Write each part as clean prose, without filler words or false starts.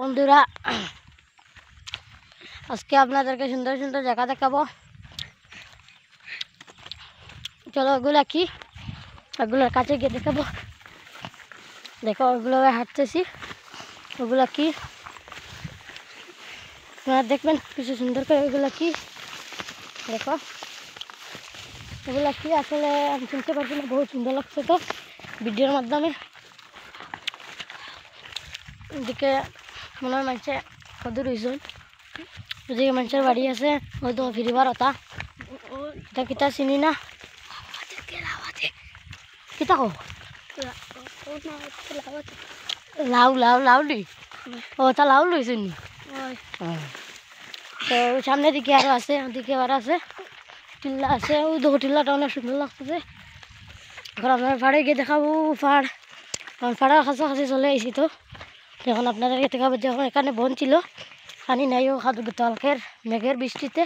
বন্ধুরা, আজকে আপনাদেরকে সুন্দর সুন্দর জায়গা দেখাবো। চলো ওগুলা কি, ওগুলোর কাছে গিয়ে দেখাবো। দেখো ওগুলো হাঁটতেছি, ওগুলা কি আপনারা দেখবেন কিছু সুন্দর করে। ওগুলা কি দেখো, ওগুলা কি আসলে আমি চিনতে পারছি না, বহুত সুন্দর লাগছে তো ভিডিওর মাধ্যমে। এদিকে মনে হয় মানুষে কদূর হয়েছেন, ওদিকে মানুষের বাড়ি আছে, ওই তো ফিরিবার ওটা এটা কিতা চিনি না। কিতা কো লাউ লাউ লাউ লি, ও তা লাউ লইছে নি। তো সামনের দিকে আরো আছে, ওদিকে আরো আছে, টিল্লা আছে। ওই দেখো টিল্লাটা অনেক সুন্দর লাগতেছে। এখন আপনার পাড়ে গিয়ে দেখাবো পাড়, কারণ পাড়ার কাছাকাছি চলে এসেছি। তো এখন আপনাদেরকে দেখাবো যে এখন এখানে বন ছিল, পানি নাই। ও কালকের মেঘের বৃষ্টিতে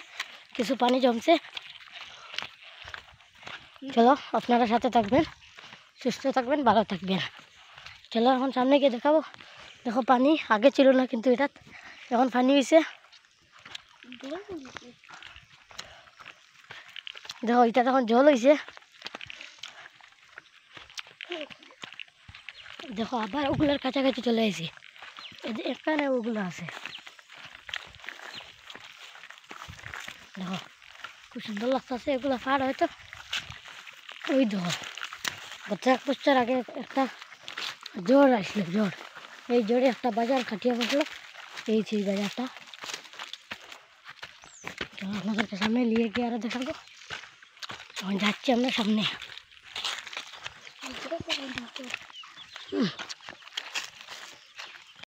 কিছু পানি জমছে। চলো আপনারা সাথে থাকবেন, সুস্থ থাকবেন, ভালো থাকবেন। চলো এখন সামনে গিয়ে দেখাবো। দেখো পানি আগে ছিল না, কিন্তু এটা এখন পানি হয়েছে। দেখো এটা তখন জল হয়েছে। দেখো আবার ওগুলোর কাছাকাছি চলে এসেছি, এখানে ওগুলো আছে। দেখো খুব সুন্দর লাগতেছে এগুলো পাড়। হয়তো ওই দেখো গত 1 বছর আগে একটা জ্বর আসলো, জ্বর। এই জ্বরে একটা বাজার খাটিয়ে বসলো, এই সেই বাজারটা। আপনাদেরকে সামনে নিয়ে গিয়ে আরো দেখাবো। এখন যাচ্ছি আমরা সামনে।